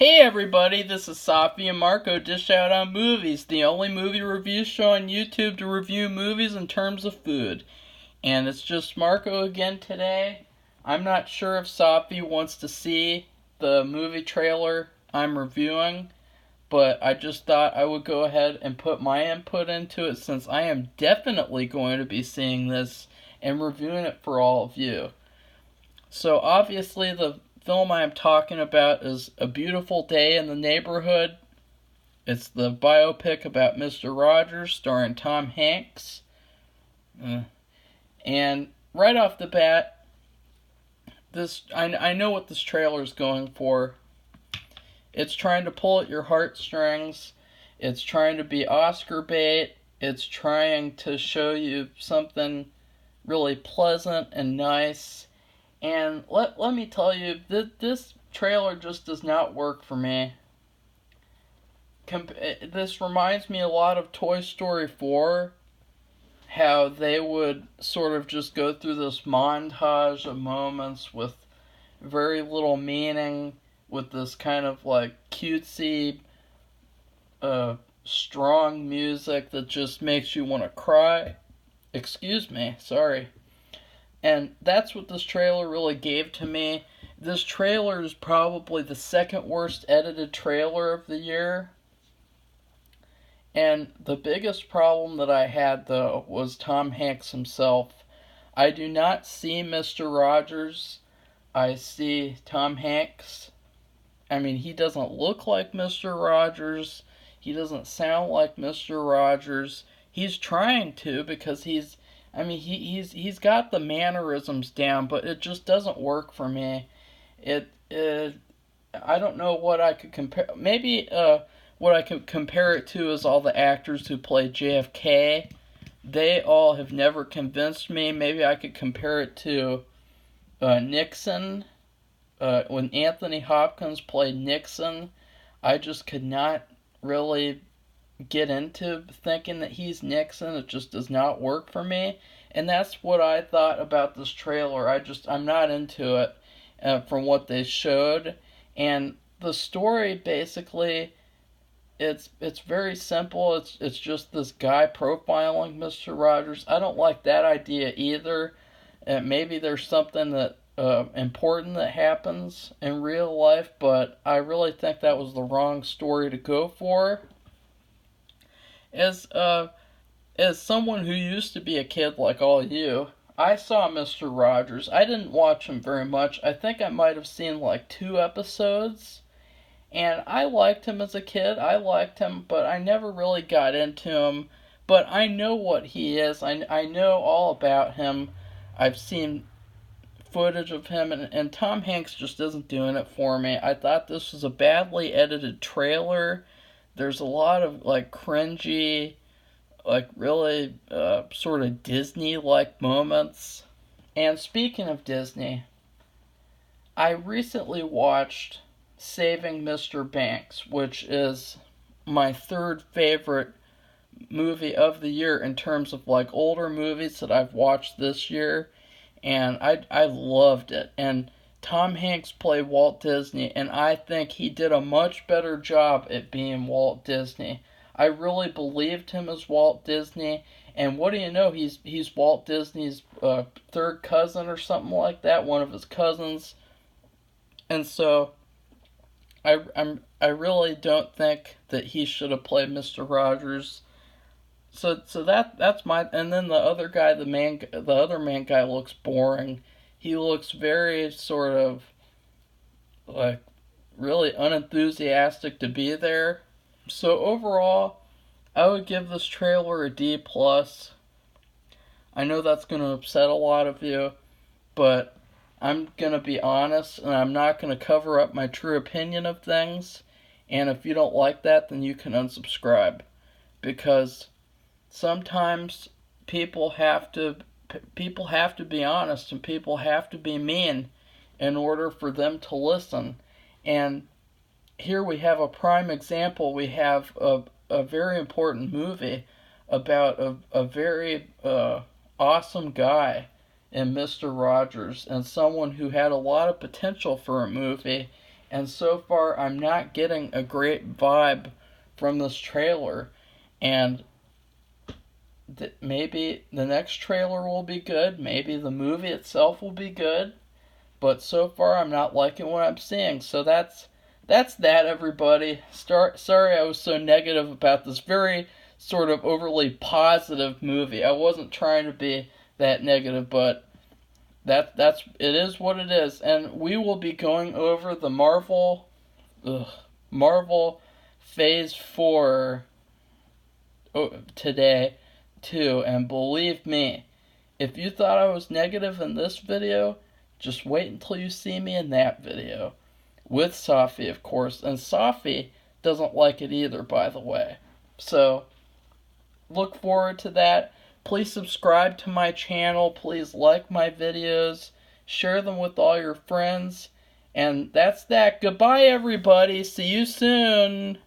Hey everybody, this is Safi and Marco Dish Out on Movies, the only movie review show on YouTube to review movies in terms of food. And it's just Marco again today. I'm not sure if Safi wants to see the movie trailer I'm reviewing, but I just thought I would go ahead and put my input into it since I am definitely going to be seeing this and reviewing it for all of you. So obviously the film I'm talking about is A Beautiful Day in the Neighborhood. It's the biopic about Mr. Rodgers starring Tom Hanks. And right off the bat, I know what this trailer is going for. It's trying to pull at your heartstrings. It's trying to be Oscar bait. It's trying to show you something really pleasant and nice. And let me tell you, this trailer just does not work for me. This reminds me a lot of Toy Story 4, how they would sort of just go through this montage of moments with very little meaning, with this kind of like cutesy, strong music that just makes you want to cry. Excuse me, sorry. And that's what this trailer really gave to me. This trailer is probably the second worst edited trailer of the year. And the biggest problem that I had, though, was Tom Hanks himself. I do not see Mr. Rodgers. I see Tom Hanks. I mean, he doesn't look like Mr. Rodgers. He doesn't sound like Mr. Rodgers. He's trying to because he's got the mannerisms down, but it just doesn't work for me. I don't know what I could compare. Maybe what I could compare it to is all the actors who played JFK. They all have never convinced me. Maybe I could compare it to Nixon. When Anthony Hopkins played Nixon, I just could not really get into thinking that he's Nixon. It just does not work for me. And that's what I thought about this trailer. I'm not into it from what they showed. And the story basically, it's very simple. It's just this guy profiling Mr. Rogers. I don't like that idea either. Maybe there's something that important that happens in real life, but I really think that was the wrong story to go for. As someone who used to be a kid like all you, I saw Mr. Rogers. I didn't watch him very much. I think I might have seen like 2 episodes. And I liked him as a kid. I liked him, but I never really got into him. But I know what he is. I know all about him. I've seen footage of him, and Tom Hanks just isn't doing it for me. I thought this was a badly edited trailer. There's a lot of like cringy, like really sort of Disney-like moments. And speaking of Disney, I recently watched Saving Mr. Banks, which is my third favorite movie of the year in terms of like older movies that I've watched this year, and I loved it. And Tom Hanks played Walt Disney, and I think he did a much better job at being Walt Disney. I really believed him as Walt Disney, and what do you know? He's Walt Disney's third cousin or something like that, one of his cousins, and so I really don't think that he should have played Mr. Rogers. So that's my, and then the other guy, the other main guy looks boring. He looks very sort of like really unenthusiastic to be there. So overall, I would give this trailer a D plus. I know that's going to upset a lot of you, but I'm going to be honest, and I'm not going to cover up my true opinion of things. And if you don't like that, then you can unsubscribe, because sometimes people have to be honest, and people have to be mean in order for them to listen. And here we have a prime example. We have a very important movie about a very awesome guy in Mr. Rodgers, and someone who had a lot of potential for a movie, and so far I'm not getting a great vibe from this trailer. And maybe the next trailer will be good, maybe the movie itself will be good, but so far I'm not liking what I'm seeing. So that's that, everybody. Sorry I was so negative about this very sort of overly positive movie. I wasn't trying to be that negative, but that's it is what it is. And we will be going over the Marvel Phase 4 today too, and believe me, if you thought I was negative in this video, just wait until you see me in that video. With Safi, of course, and Safi doesn't like it either, by the way. So, look forward to that. Please subscribe to my channel, please like my videos, share them with all your friends, and that's that. Goodbye, everybody. See you soon.